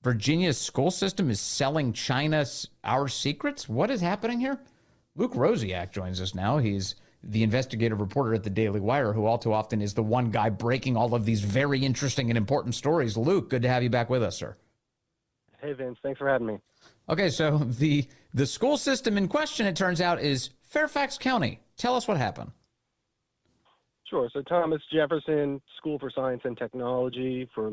Virginia's school system is selling China our secrets? What is happening here? Luke Rosiak joins us now. He's the investigative reporter at the Daily Wire, who all too often is the one guy breaking all of these very interesting and important stories. Luke, good to have you back with us, sir. Hey, Vince. Thanks for having me. Okay, so the school system in question, it turns out, is Fairfax County. Tell us what happened. Sure. So Thomas Jefferson School for Science and Technology for,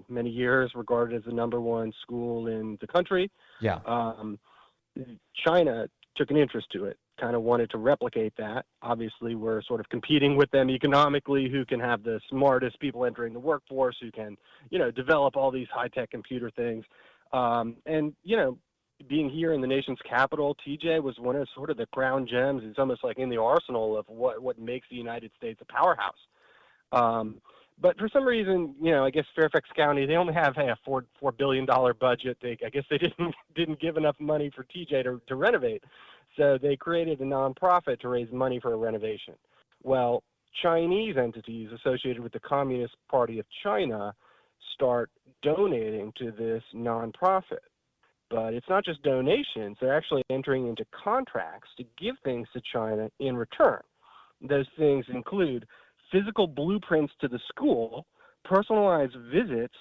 many years regarded as the number one school in the country. Yeah. China took an interest to it, kind of wanted to replicate that. Obviously, we're sort of competing with them economically, who can have the smartest people entering the workforce, who can, develop all these high-tech computer things. Being here in the nation's capital, TJ was one of sort of the crown gems. It's almost like in the arsenal of what makes the United States a powerhouse. But for some reason, I guess Fairfax County, they only have a $4 billion budget. I guess they didn't give enough money for TJ to renovate. So they created a nonprofit to raise money for a renovation. Well, Chinese entities associated with the Communist Party of China start donating to this nonprofit. But it's not just donations. They're actually entering into contracts to give things to China in return. Those things include physical blueprints to the school, personalized visits,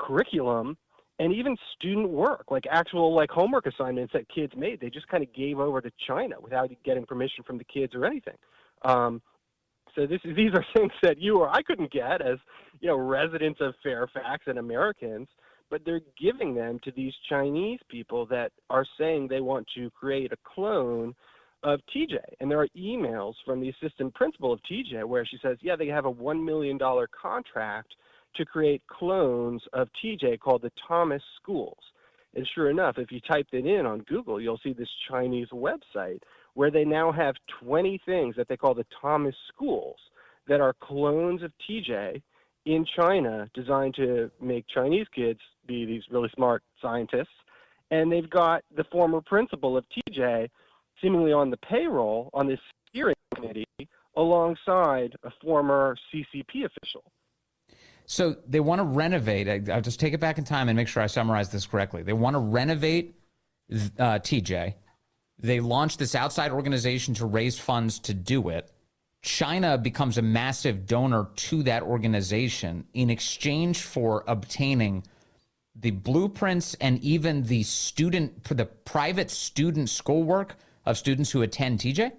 curriculum, and even student work, like actual homework assignments that kids made. They just kind of gave over to China without getting permission from the kids or anything. So these are things that you or I couldn't get as, residents of Fairfax and Americans, but they're giving them to these Chinese people that are saying they want to create a clone of TJ. And there are emails from the assistant principal of TJ where she says, yeah, they have a $1 million contract to create clones of TJ called the Thomas Schools. And sure enough, if you typed it in on Google, you'll see this Chinese website where they now have 20 things that they call the Thomas Schools that are clones of TJ in China, designed to make Chinese kids be these really smart scientists. And they've got the former principal of TJ seemingly on the payroll on this steering committee alongside a former CCP official. So they want to renovate. I'll just take it back in time and make sure I summarize this correctly. They want to renovate TJ. They launch this outside organization to raise funds to do it. China becomes a massive donor to that organization in exchange for obtaining the blueprints and even the private student schoolwork of students who attend TJ?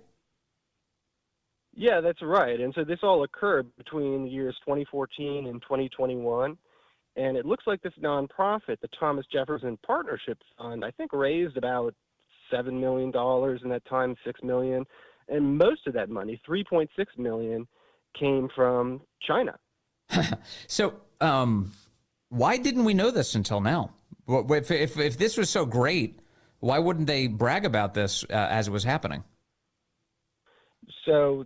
Yeah, that's right. And so this all occurred between the years 2014 and 2021. And it looks like this nonprofit, the Thomas Jefferson Partnership Fund, I think raised about $7 million in that time, $6 million. And most of that money, $3.6 million, came from China. So why didn't we know this until now? If this was so great, why wouldn't they brag about this as it was happening? So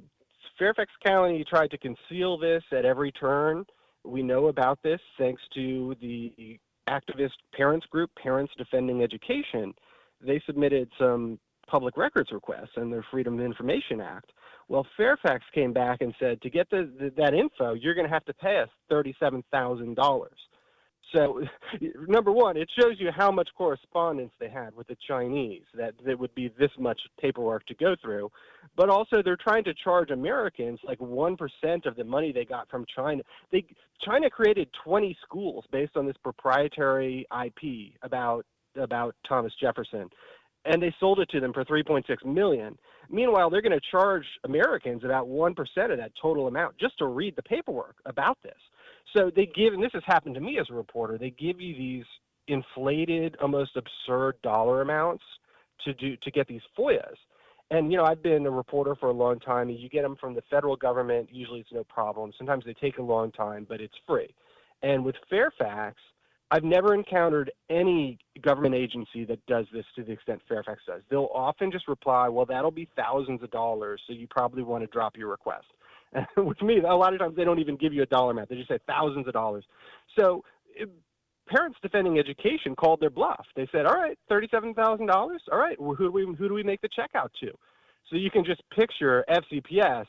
Fairfax County tried to conceal this at every turn. We know about this thanks to the activist parents group, Parents Defending Education. They submitted some public records requests in their Freedom of Information Act. Well, Fairfax came back and said, to get that info, you're going to have to pay us $37,000. So, number one, it shows you how much correspondence they had with the Chinese, that there would be this much paperwork to go through. But also, they're trying to charge Americans 1% of the money they got from China. China created 20 schools based on this proprietary IP about Thomas Jefferson, and they sold it to them for $3.6 million. Meanwhile, they're going to charge Americans about 1% of that total amount just to read the paperwork about this. So they give, and this has happened to me as a reporter, they give you these inflated, almost absurd dollar amounts to get these FOIAs. And, I've been a reporter for a long time, and you get them from the federal government. Usually it's no problem. Sometimes they take a long time, but it's free. And with Fairfax, I've never encountered any government agency that does this to the extent Fairfax does. They'll often just reply, well, that'll be thousands of dollars, so you probably want to drop your request. With me, a lot of times they don't even give you a dollar amount. They just say thousands of dollars. So Parents Defending Education called their bluff. They said, all right, $37,000. All right, well, who do we make the check out to? So you can just picture FCPS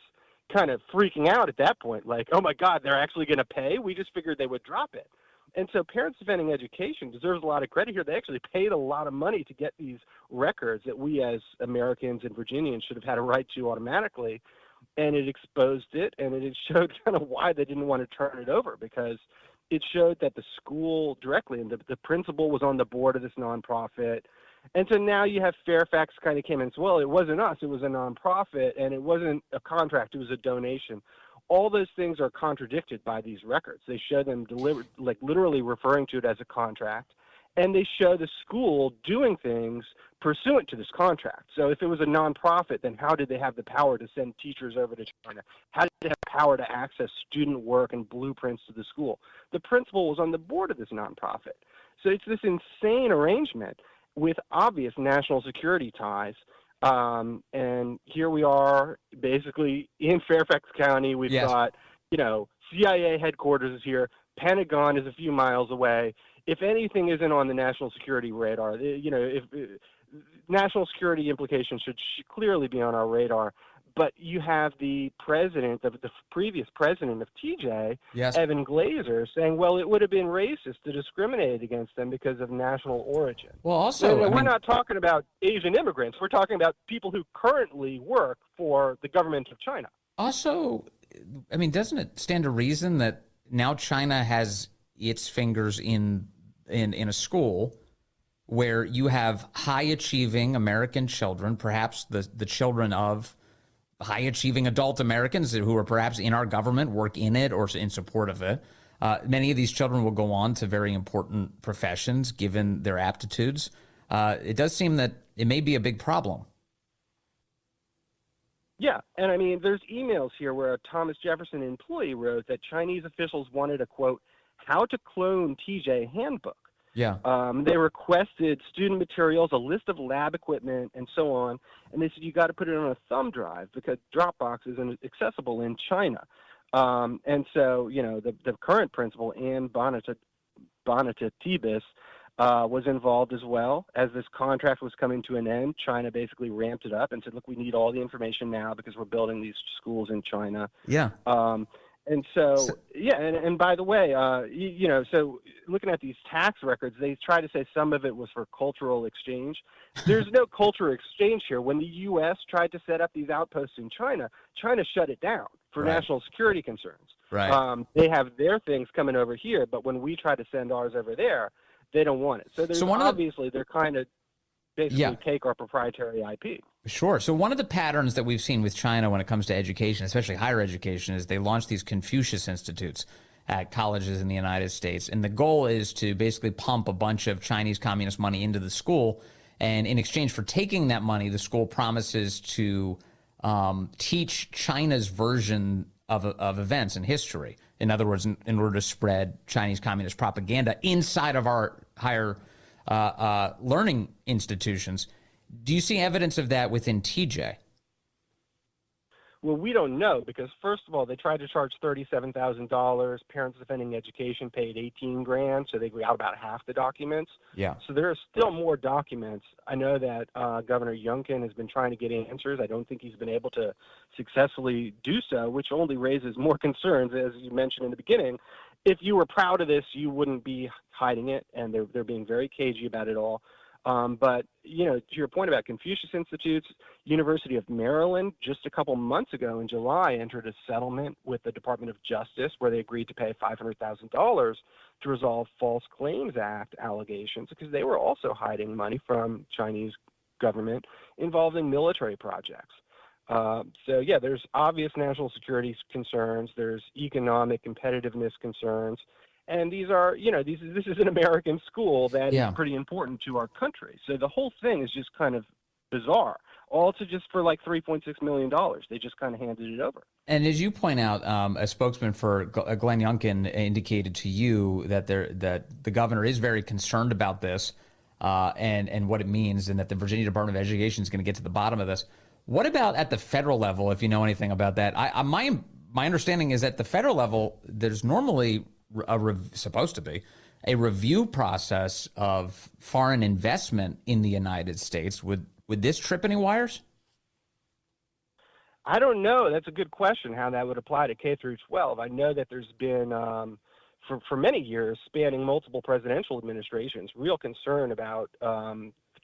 kind of freaking out at that point, like, oh, my God, they're actually going to pay? We just figured they would drop it. And so Parents Defending Education deserves a lot of credit here. They actually paid a lot of money to get these records that we as Americans and Virginians should have had a right to automatically. And it exposed it, and it showed kind of why they didn't want to turn it over, because it showed that the school directly, and the principal was on the board of this nonprofit. And so now you have Fairfax kind of came in and said, well, it wasn't us, it was a nonprofit, and it wasn't a contract, it was a donation. All those things are contradicted by these records. They show them literally referring to it as a contract, and they show the school doing things pursuant to this contract. So if it was a nonprofit, then how did they have the power to send teachers over to China? How did they have power to access student work and blueprints to the school? The principal was on the board of this nonprofit. So it's this insane arrangement with obvious national security ties. And here we are basically in Fairfax County. We've got, CIA headquarters is here. Pentagon is a few miles away. If anything isn't on the national security radar, if national security implications should clearly be on our radar. But you have the president, the previous president of TJ, Evan Glazer, saying, well, it would have been racist to discriminate against them because of national origin. Well, also, we're not talking about Asian immigrants. We're talking about people who currently work for the government of China. Also, I mean, doesn't it stand to reason that now China has its fingers in a school where you have high-achieving American children, perhaps the children of high-achieving adult Americans who are perhaps in our government, work in it or in support of it. Many of these children will go on to very important professions given their aptitudes. It does seem that it may be a big problem. Yeah, and I mean, there's emails here where a Thomas Jefferson employee wrote that Chinese officials wanted a, quote, how to clone TJ handbook. Yeah. They requested student materials, a list of lab equipment, and so on. And they said, you got to put it on a thumb drive because Dropbox isn't accessible in China. And so, the current principal, Ann Bonita-Tibis, was involved as well. As this contract was coming to an end, China basically ramped it up and said, look, we need all the information now because we're building these schools in China. Yeah. And and by the way, so looking at these tax records, they try to say some of it was for cultural exchange. There's no cultural exchange here. When the U.S. tried to set up these outposts in China, China shut it down for national security concerns. Right. They have their things coming over here, but when we try to send ours over there, they don't want it. So there's they're kind of basically take our proprietary IP. Sure. So one of the patterns that we've seen with China when it comes to education, especially higher education, is they launch these Confucius Institutes at colleges in the United States. And the goal is to basically pump a bunch of Chinese communist money into the school. And in exchange for taking that money, the school promises to teach China's version of events and history. In other words, in order to spread Chinese communist propaganda inside of our higher learning institutions. Do you see evidence of that within TJ? Well, we don't know because, first of all, they tried to charge $37,000. Parents Defending Education paid $18,000, so they got about half the documents. Yeah. So there are still more documents. I know that Governor Youngkin has been trying to get answers. I don't think he's been able to successfully do so, which only raises more concerns, as you mentioned in the beginning. If you were proud of this, you wouldn't be hiding it, and they're being very cagey about it all. But, to your point about Confucius Institutes, University of Maryland, just a couple months ago in July, entered a settlement with the Department of Justice where they agreed to pay $500,000 to resolve False Claims Act allegations because they were also hiding money from Chinese government involved in military projects. There's obvious national security concerns. There's economic competitiveness concerns. And these are, this is an American school that is pretty important to our country. So the whole thing is just kind of bizarre. All to just for like $3.6 million. They just kind of handed it over. And as you point out, a spokesman for Glenn Youngkin indicated to you that the governor is very concerned about this and what it means, and that the Virginia Department of Education is going to get to the bottom of this. What about at the federal level, if you know anything about that? My understanding is at the federal level, there's normally supposed to be a review process of foreign investment in the United States. Would this trip any wires? I don't know. That's a good question, how that would apply to K through 12. I know that there's been for many years, spanning multiple presidential administrations, real concern about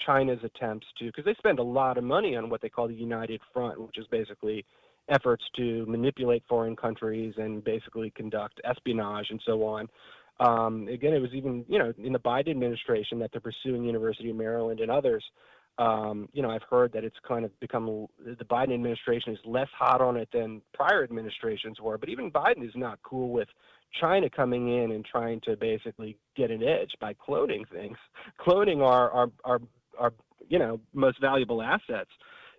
China's attempts to, because they spend a lot of money on what they call the United Front, which is basically efforts to manipulate foreign countries and basically conduct espionage and so on. Again, it was even, in the Biden administration that they're pursuing University of Maryland and others. I've heard that it's kind of become, the Biden administration is less hot on it than prior administrations were, but even Biden is not cool with China coming in and trying to basically get an edge by cloning things, cloning our most valuable assets.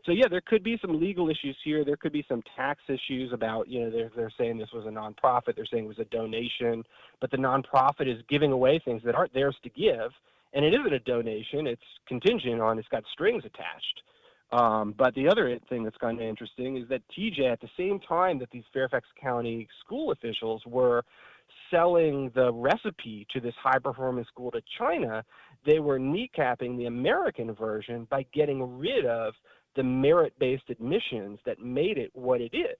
So yeah, there could be some legal issues here. There could be some tax issues about, they're saying this was a nonprofit. They're saying it was a donation, but the nonprofit is giving away things that aren't theirs to give. And it isn't a donation. It's contingent on, it's got strings attached. But the other thing that's kind of interesting is that TJ, at the same time that these Fairfax County school officials were selling the recipe to this high-performance school to China, they were kneecapping the American version by getting rid of the merit-based admissions that made it what it is.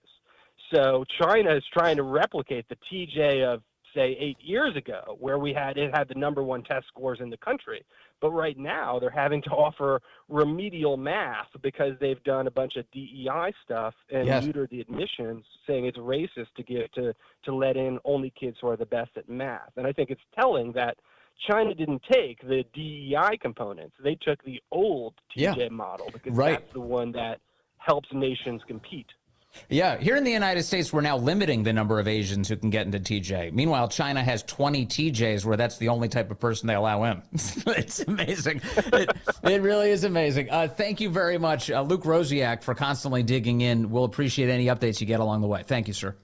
So China is trying to replicate the TJ of, say, 8 years ago, where it had the #1 test scores in the country. But right now they're having to offer remedial math because they've done a bunch of DEI stuff and neutered the admissions, saying it's racist to let in only kids who are the best at math. And I think it's telling that China didn't take the DEI components. They took the old TJ model because that's the one that helps nations compete. Yeah, here in the United States, we're now limiting the number of Asians who can get into TJ. Meanwhile, China has 20 TJs where that's the only type of person they allow in. It's amazing. It really is amazing. Thank you very much, Luke Rosiak, for constantly digging in. We'll appreciate any updates you get along the way. Thank you, sir.